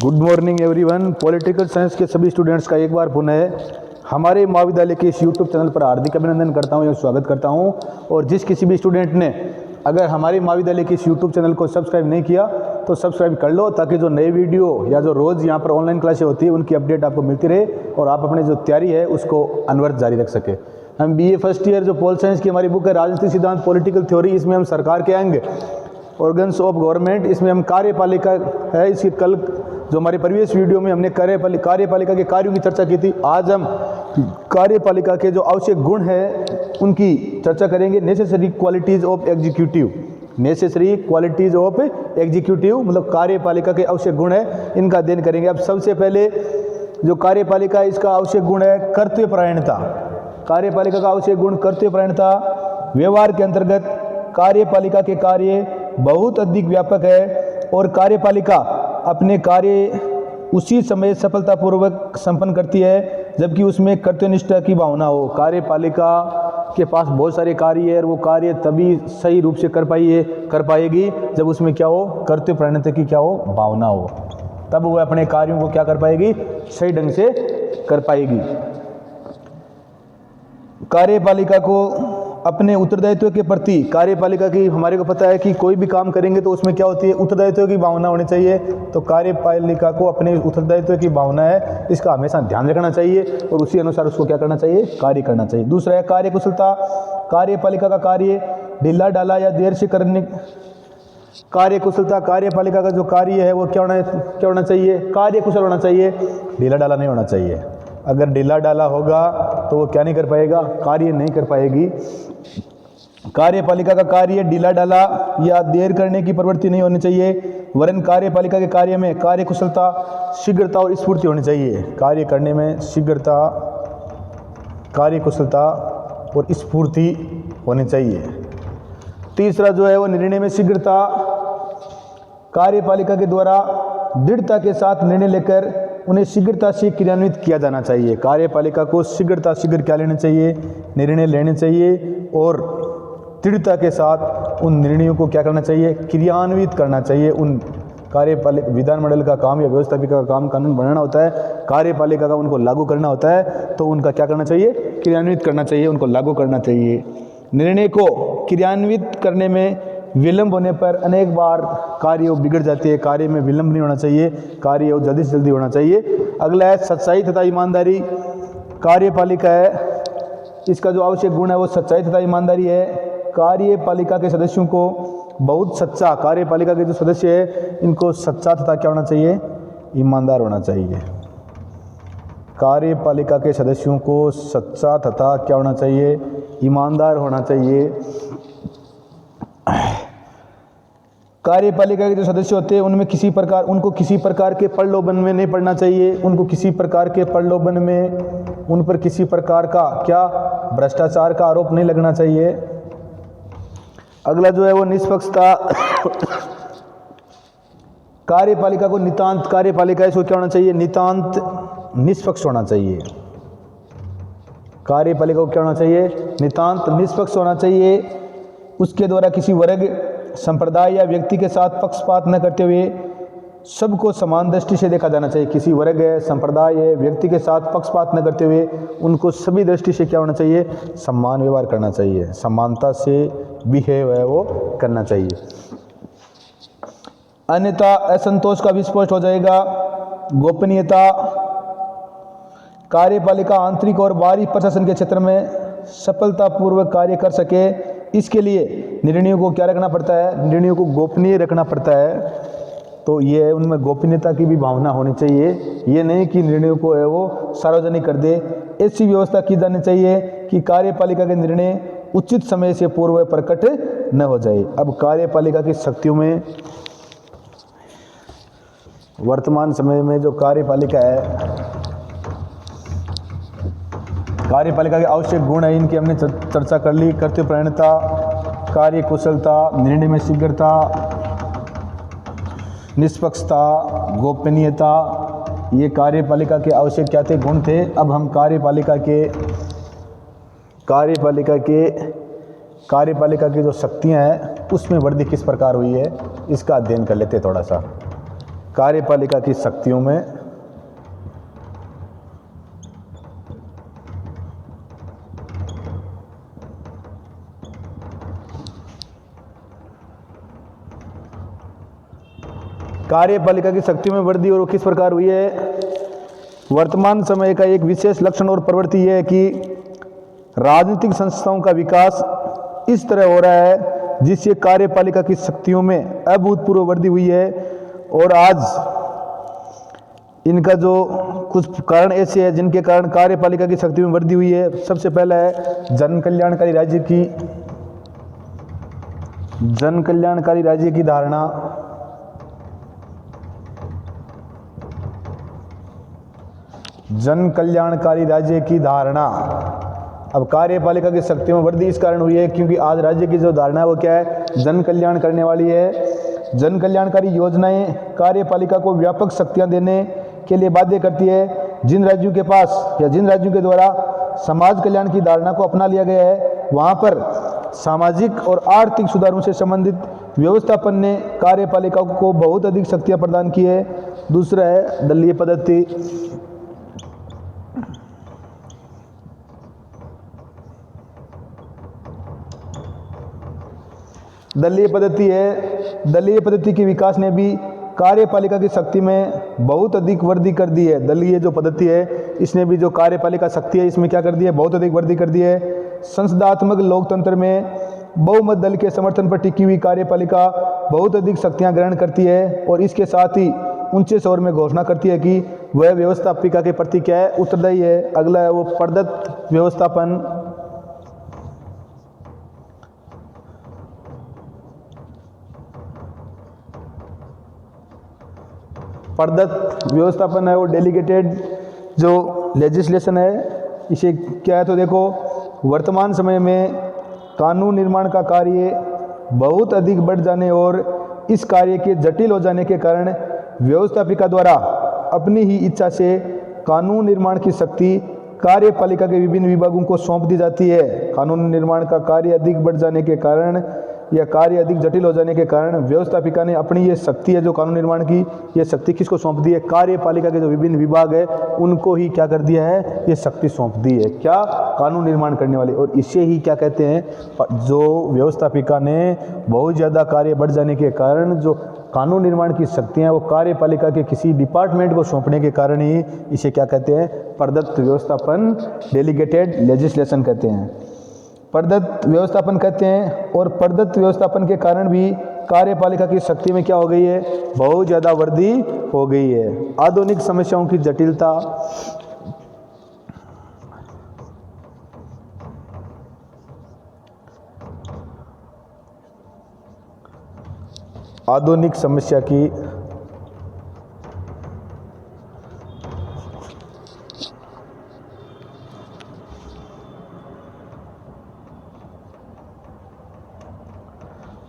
Good morning everyone. Political science के सभी students का एक बार पुनः हमारे महाविद्यालय के इस यूट्यूब चैनल पर हार्दिक अभिनंदन करता हूं या स्वागत करता हूं। और जिस किसी भी स्टूडेंट ने अगर हमारे महाविद्यालय के इस यूट्यूब चैनल को सब्सक्राइब नहीं किया तो सब्सक्राइब कर लो, ताकि जो नए वीडियो या जो रोज़ यहाँ पर ऑनलाइन क्लासें होती है उनकी अपडेट आपको मिलती रहे और आप अपनी जो तैयारी है उसको अनवरत जारी रख सके। हम BA फर्स्ट ईयर जो पॉल साइंस की हमारी बुक है राजनीतिक सिद्धांत पॉलिटिकल थ्योरी, इसमें हम सरकार के अंग ऑर्गन्स ऑफ गवर्नमेंट, इसमें हम कार्यपालिका है। इसकी कल जो हमारे प्रीवियस वीडियो में हमने कार्यपालिका के कार्यों की चर्चा की थी, आज हम कार्यपालिका के जो आवश्यक गुण हैं उनकी चर्चा करेंगे। Necessary qualities of executive, necessary qualities of executive मतलब कार्यपालिका के आवश्यक गुण है, इनका अध्ययन करेंगे। अब सबसे पहले जो कार्यपालिका इसका आवश्यक गुण है कर्तव्यपरायणता। कार्यपालिका का आवश्यक गुण कर्तव्यपरायणता। व्यवहार के अंतर्गत कार्यपालिका के कार्य बहुत अधिक व्यापक है और कार्यपालिका अपने कार्य उसी समय सफलतापूर्वक संपन्न करती है जबकि उसमें कर्तव्यनिष्ठा की भावना हो। कार्यपालिका के पास बहुत सारे कार्य है और वो कार्य तभी सही रूप से कर पाएगी जब उसमें क्या हो, कर्तव्यपरायणता की क्या हो, भावना हो। तब वो अपने कार्यों को क्या कर पाएगी, सही ढंग से कर पाएगी। कार्यपालिका को अपने उत्तरदायित्व के प्रति, कार्यपालिका की हमारे को पता है कि कोई भी काम करेंगे तो उसमें क्या होती है, उत्तरदायित्व की भावना होनी चाहिए। तो कार्यपालिका को अपने उत्तरदायित्व की भावना है, इसका हमेशा ध्यान रखना चाहिए और उसी अनुसार उसको क्या करना चाहिए, कार्य करना चाहिए। दूसरा है कार्यकुशलता। कार्यपालिका का कार्य ढीला ढाला या देर से करने, कार्यकुशलता कार्यपालिका का जो कार्य है वो क्या होना चाहिए, कार्यकुशल होना चाहिए, ढीला ढाला नहीं होना चाहिए। अगर ढीला डाला होगा तो वो क्या नहीं कर पाएगा, कार्य नहीं कर पाएगी। कार्यपालिका का कार्य ढीला डाला या देर करने की प्रवृत्ति नहीं होनी चाहिए, वरन कार्यपालिका के कार्य में कार्यकुशलता, शीघ्रता और स्फूर्ति होनी चाहिए। कार्य करने में शीघ्रता, कार्यकुशलता और स्फूर्ति होनी चाहिए। तीसरा जो है वो निर्णय में शीघ्रता। कार्यपालिका के द्वारा दृढ़ता के साथ निर्णय लेकर उन्हें शीघ्रता से क्रियान्वित किया जाना चाहिए। कार्यपालिका को शीघ्र क्या लेना चाहिए, निर्णय लेने चाहिए और दृढ़ता के साथ उन निर्णयों को क्या करना चाहिए, क्रियान्वित करना चाहिए। उन कार्यपालिका, विधानमंडल का काम या व्यवस्थापिका का काम कानून बनाना होता है, कार्यपालिका का उनको लागू करना होता है, तो उनका क्या करना चाहिए, क्रियान्वित करना चाहिए, उनको लागू करना चाहिए। निर्णय को क्रियान्वित करने में विलंब होने पर अनेक बार कार्य बिगड़ जाते हैं। कार्य में विलंब नहीं होना चाहिए, कार्य जल्दी से जल्दी होना चाहिए। अगला है सच्चाई तथा ईमानदारी। कार्यपालिका है, इसका जो आवश्यक गुण है वो सच्चाई तथा ईमानदारी है। कार्यपालिका के सदस्यों को बहुत सच्चा, कार्यपालिका के जो सदस्य है इनको सच्चा तथा क्या होना चाहिए, ईमानदार होना चाहिए। कार्यपालिका के सदस्यों को सच्चा तथा क्या होना चाहिए, ईमानदार होना चाहिए। कार्यपालिका के जो सदस्य होते हैं उनको किसी प्रकार के प्रलोभन में नहीं पड़ना चाहिए, उनको किसी प्रकार के प्रलोभन में, उन पर किसी प्रकार का क्या, भ्रष्टाचार का आरोप नहीं लगना चाहिए। अगला जो है वो निष्पक्षता। कार्यपालिका को नितांत, कार्यपालिका इसको क्या होना चाहिए, नितांत निष्पक्ष होना चाहिए। कार्यपालिका को क्या होना चाहिए, नितांत निष्पक्ष होना चाहिए। उसके द्वारा किसी वर्ग, संप्रदाय या व्यक्ति के साथ पक्षपात न करते हुए सबको समान दृष्टि से देखा जाना चाहिए। किसी वर्ग है, संप्रदाय है, व्यक्ति के साथ पक्षपात न करते हुए उनको सभी दृष्टि से क्या होना चाहिए, समान व्यवहार करना चाहिए, समानता से बिहेव है वो करना चाहिए। अन्यथा असंतोष का विस्फोट हो जाएगा। गोपनीयता। कार्यपालिका आंतरिक और बाहरी प्रशासन के क्षेत्र में सफलतापूर्वक कार्य कर सके, इसके लिए निर्णयों को क्या रखना पड़ता है, निर्णयों को गोपनीय रखना पड़ता है। तो ये उनमें गोपनीयता की भी भावना होनी चाहिए। ये नहीं कि निर्णयों को है वो सार्वजनिक कर दे। ऐसी व्यवस्था की जानी चाहिए कि कार्यपालिका के निर्णय उचित समय से पूर्व प्रकट न हो जाए। अब कार्यपालिका की शक्तियों में वर्तमान समय में जो कार्यपालिका है, कार्यपालिका के आवश्यक गुण है, इनकी हमने चर्चा कर ली। कर्तव्यपरायणता, कार्यकुशलता, निर्णय में शीघ्रता, निष्पक्षता, गोपनीयता, ये कार्यपालिका के आवश्यक क्या थे, गुण थे। अब हम कार्यपालिका की जो शक्तियाँ हैं उसमें वृद्धि किस प्रकार हुई है इसका अध्ययन कर लेते हैं थोड़ा सा। कार्यपालिका की शक्तियों में वृद्धि, और वो किस प्रकार हुई है। वर्तमान समय का एक विशेष लक्षण और प्रवृत्ति यह है कि राजनीतिक संस्थाओं का विकास इस तरह हो रहा है जिससे कार्यपालिका की शक्तियों में अभूतपूर्व वृद्धि हुई है। और आज इनका जो कुछ कारण ऐसे हैं जिनके कारण कार्यपालिका की शक्ति में वृद्धि हुई है। सबसे पहला है जन कल्याणकारी राज्य की धारणा। जन कल्याणकारी राज्य की धारणा। अब कार्यपालिका की शक्ति में वृद्धि इस कारण हुई है क्योंकि आज राज्य की जो धारणा है वो क्या है, जन कल्याण करने वाली है। जन कल्याणकारी योजनाएं कार्यपालिका को व्यापक शक्तियां देने के लिए बाध्य करती है। जिन राज्यों के पास या जिन राज्यों के द्वारा समाज कल्याण की धारणा को अपना लिया गया है वहाँ पर सामाजिक और आर्थिक सुधारों से संबंधित व्यवस्थापन ने कार्यपालिका को बहुत अधिक शक्तियाँ प्रदान की है। दूसरा है दलीय पद्धति। दलीय पद्धति के विकास ने भी कार्यपालिका की शक्ति में बहुत अधिक वृद्धि कर दी है। दलीय जो पद्धति है इसने भी जो कार्यपालिका शक्ति है इसमें क्या कर दी है, बहुत अधिक वृद्धि कर दी है। संसदात्मक लोकतंत्र में बहुमत दल के समर्थन पर टिकी हुई कार्यपालिका बहुत अधिक शक्तियां ग्रहण करती है और इसके साथ ही ऊंचे स्वर में घोषणा करती है कि वह व्यवस्थापिका के प्रति क्या है, उत्तरदायी है। अगला है वो प्रदत्त व्यवस्थापन। प्रदत्त व्यवस्थापन है वो डेलीगेटेड जो लेजिस्लेशन है। इसे क्या है तो देखो, वर्तमान समय में कानून निर्माण का कार्य बहुत अधिक बढ़ जाने और इस कार्य के जटिल हो जाने के कारण व्यवस्थापिका द्वारा अपनी ही इच्छा से कानून निर्माण की शक्ति कार्यपालिका के विभिन्न विभागों को सौंप दी जाती है। कानून निर्माण का कार्य अधिक बढ़ जाने के कारण या कार्य अधिक जटिल हो जाने के कारण व्यवस्थापिका ने अपनी ये शक्ति है जो कानून निर्माण की, ये शक्ति किसको सौंप दी है, कार्यपालिका के जो विभिन्न विभाग है उनको ही क्या कर दिया है, ये शक्ति सौंप दी है। क्या, कानून निर्माण करने वाले। और इसे ही क्या कहते हैं, जो व्यवस्थापिका ने बहुत ज़्यादा कार्य बढ़ जाने के कारण जो कानून निर्माण की शक्तियाँ वो कार्यपालिका के किसी डिपार्टमेंट को सौंपने के कारण ही इसे क्या कहते हैं, प्रदत्त व्यवस्थापन, डेलीगेटेड लेजिस्लेशन कहते हैं, प्रदत्त व्यवस्थापन कहते हैं। और प्रदत्त व्यवस्थापन के कारण भी कार्यपालिका की शक्ति में क्या हो गई है, बहुत ज़्यादा वृद्धि हो गई है। आधुनिक समस्याओं की जटिलता। आधुनिक समस्या की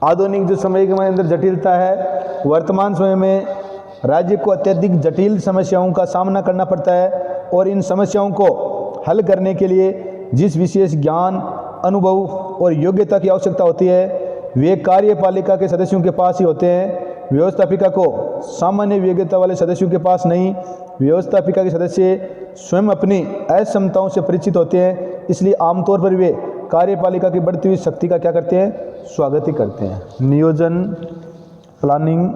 आधुनिक जो समय के अंदर जटिलता है, वर्तमान समय में राज्य को अत्यधिक जटिल समस्याओं का सामना करना पड़ता है और इन समस्याओं को हल करने के लिए जिस विशेष ज्ञान, अनुभव और योग्यता की आवश्यकता होती है वे कार्यपालिका के सदस्यों के पास ही होते हैं। व्यवस्थापिका को सामान्य योग्यता वाले सदस्यों के पास नहीं। व्यवस्थापिका के सदस्य स्वयं अपनी अक्षमताओं से परिचित होते हैं, इसलिए आमतौर पर वे कार्यपालिका की बढ़ती हुई शक्ति का क्या करते हैं, स्वागत ही करते हैं। नियोजन, प्लानिंग।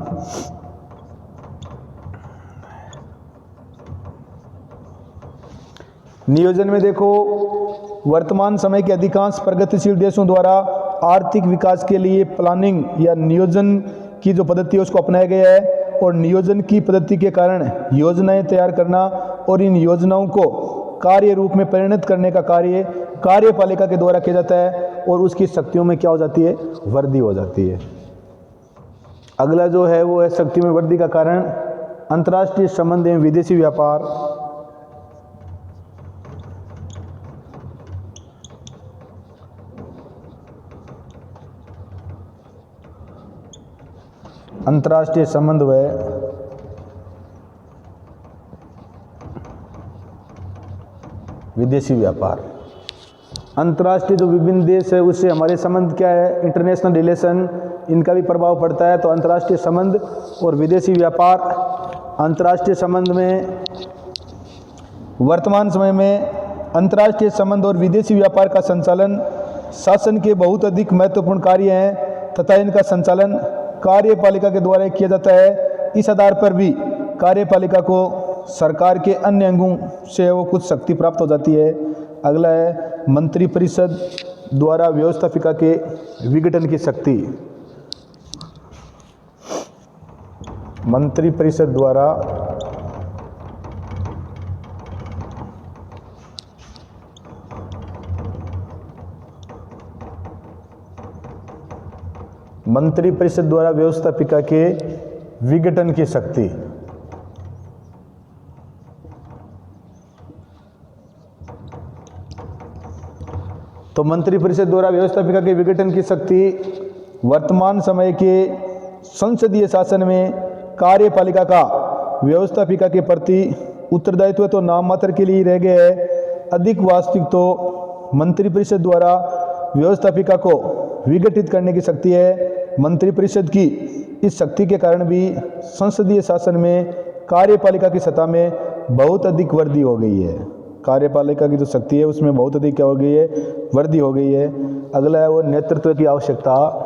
नियोजन में देखो, वर्तमान समय के अधिकांश प्रगतिशील देशों द्वारा आर्थिक विकास के लिए प्लानिंग या नियोजन की जो पद्धति है उसको अपनाया गया है। और नियोजन की पद्धति के कारण योजनाएं तैयार करना और इन योजनाओं को कार्य रूप में परिणत करने का कार्य कार्यपालिका के द्वारा किया जाता है और उसकी शक्तियों में क्या हो जाती है, वृद्धि हो जाती है। अगला जो है वो है शक्ति में वृद्धि का कारण अंतर्राष्ट्रीय संबंध एवं विदेशी व्यापार। अंतर्राष्ट्रीय संबंध व विदेशी व्यापार। अंतर्राष्ट्रीय जो विभिन्न देश है उससे हमारे संबंध क्या है, इंटरनेशनल रिलेशन, इनका भी प्रभाव पड़ता है। तो अंतर्राष्ट्रीय संबंध और विदेशी व्यापार अंतर्राष्ट्रीय संबंध में वर्तमान समय में अंतर्राष्ट्रीय संबंध और विदेशी व्यापार का संचालन शासन के बहुत अधिक महत्वपूर्ण कार्य हैं तथा इनका संचालन कार्यपालिका के द्वारा किया जाता है। इस आधार पर भी कार्यपालिका को सरकार के अन्य अंगों से वो कुछ शक्ति प्राप्त हो जाती है। अगला है मंत्रिपरिषद द्वारा व्यवस्थापिका के विघटन की शक्ति। मंत्रिपरिषद द्वारा व्यवस्थापिका के विघटन की शक्ति। तो मंत्रिपरिषद द्वारा व्यवस्थापिका के विघटन की शक्ति वर्तमान समय के संसदीय शासन में कार्यपालिका का व्यवस्थापिका के प्रति उत्तरदायित्व तो नाम मात्र के लिए रह गया है, अधिक वास्तविक तो मंत्रिपरिषद द्वारा व्यवस्थापिका को विघटित करने की शक्ति है। मंत्रिपरिषद की इस शक्ति के कारण भी संसदीय शासन में कार्यपालिका की सत्ता में बहुत अधिक वृद्धि हो गई है। कार्यपालिका की जो शक्ति है उसमें बहुत अधिक क्या हो गई है, वृद्धि हो गई है। अगला है वो नेतृत्व की आवश्यकता।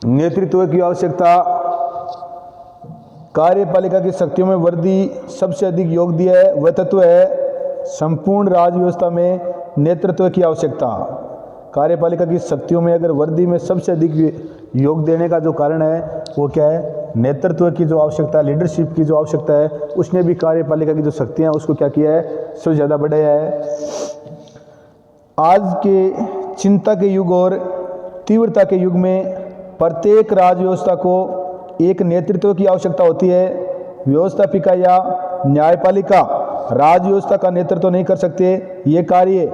नेतृत्व की आवश्यकता कार्यपालिका की शक्तियों में वृद्धि सबसे अधिक योग दिया है वह तत्व है संपूर्ण राज्य व्यवस्था में नेतृत्व की आवश्यकता। कार्यपालिका की शक्तियों में अगर वृद्धि में सबसे अधिक योग देने का जो कारण है वो क्या है, नेतृत्व की जो आवश्यकता है, लीडरशिप की जो आवश्यकता है, उसने भी कार्यपालिका की जो शक्तियां उसको क्या किया है, सबसे ज़्यादा बढ़ाया है। आज के चिंता के युग और तीव्रता के युग में प्रत्येक राज्य व्यवस्था को एक नेतृत्व की आवश्यकता होती है। व्यवस्थापिका या न्यायपालिका राज्य व्यवस्था का नेतृत्व नहीं कर सकते। ये कार्य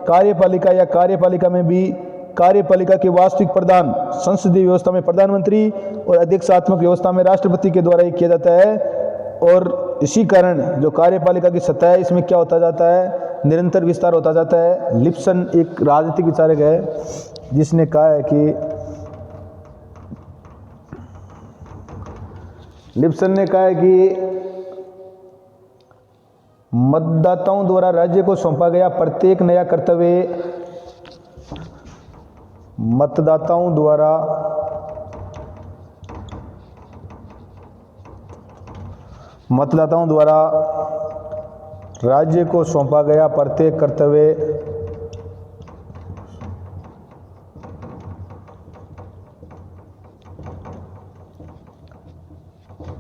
कार्यपालिका या कार्यपालिका में भी कार्यपालिका के वास्तविक प्रधान संसदीय व्यवस्था में प्रधानमंत्री और अध्यक्षात्मक व्यवस्था में राष्ट्रपति के द्वारा ही किया जाता है। और इसी कारण जो कार्यपालिका की सत्ता है इसमें क्या होता जाता है, निरंतर विस्तार होता जाता है। लिप्सन एक राजनीतिक विचारक है जिसने कहा है कि लिप्सन ने कहा है कि मतदाताओं द्वारा राज्य को सौंपा गया प्रत्येक नया कर्तव्य मतदाताओं द्वारा राज्य को सौंपा गया प्रत्येक कर्तव्य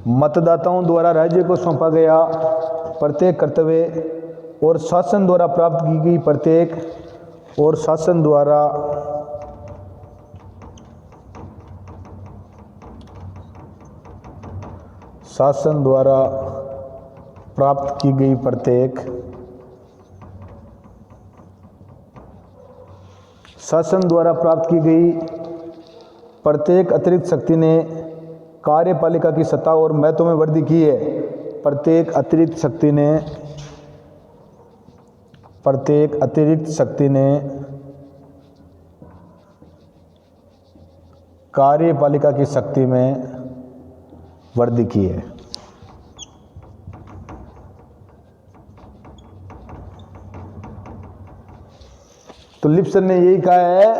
मतदाताओं द्वारा राज्य को सौंपा गया प्रत्येक कर्तव्य और शासन द्वारा प्राप्त की गई प्रत्येक और शासन द्वारा प्राप्त की गई प्रत्येक अतिरिक्त शक्ति ने कार्यपालिका की सत्ता और महत्व में वृद्धि की है। प्रत्येक अतिरिक्त शक्ति ने कार्यपालिका की शक्ति में वृद्धि की है। तो लिप्सन ने यही कहा है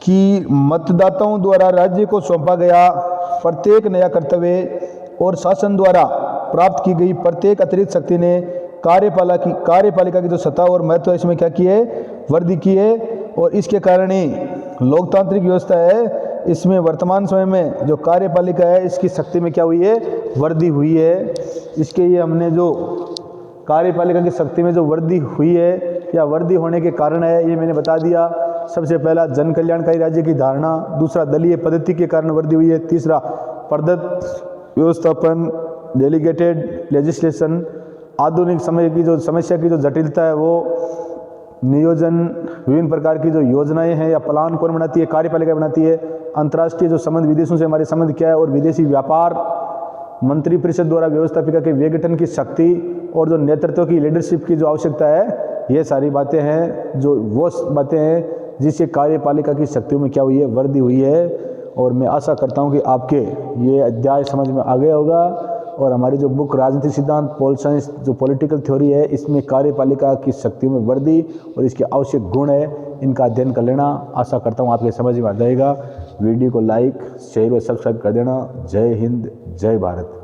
कि मतदाताओं द्वारा राज्य को सौंपा गया प्रत्येक नया कर्तव्य और शासन द्वारा प्राप्त की गई प्रत्येक अतिरिक्त शक्ति ने कार्यपालिका की जो सत्ता और महत्व इसमें क्या की है, वृद्धि की है। और इसके कारण ही लोकतांत्रिक व्यवस्था है इसमें वर्तमान समय में जो कार्यपालिका है इसकी शक्ति में क्या हुई है, वृद्धि हुई है। इसके ये हमने जो कार्यपालिका की शक्ति में जो वृद्धि हुई है या वृद्धि होने के कारण है ये मैंने बता दिया। सबसे पहला जन कल्याणकारी राज्य की धारणा, दूसरा दलीय पद्धति के कारण वृद्धि हुई है, तीसरा प्रदत्त व्यवस्थापन डेलीगेटेड लेजिस्लेशन, आधुनिक समय की जो समस्या की जो जटिलता है वो नियोजन, विभिन्न प्रकार की जो योजनाएं हैं या प्लान कौन बनाती है, कार्यपालिका बनाती है, अंतर्राष्ट्रीय जो संबंध विदेशों से हमारे संबंध क्या है और विदेशी व्यापार, मंत्रिपरिषद द्वारा व्यवस्थापिका के विघटन की शक्ति और जो नेतृत्व की, लीडरशिप की जो आवश्यकता है, ये सारी बातें हैं जो वो बातें हैं जिससे कार्यपालिका की शक्तियों में क्या हुई है, वृद्धि हुई है। और मैं आशा करता हूं कि आपके ये अध्याय समझ में आ गया होगा और हमारी जो बुक राजनीतिक सिद्धांत, पोल साइंस, जो पॉलिटिकल थ्योरी है, इसमें कार्यपालिका की शक्तियों में वृद्धि और इसके आवश्यक गुण है, इनका अध्ययन कर लेना। आशा करता हूँ आपके समझ में आ जाएगा। वीडियो को लाइक, शेयर और सब्सक्राइब कर देना। जय हिंद, जय भारत।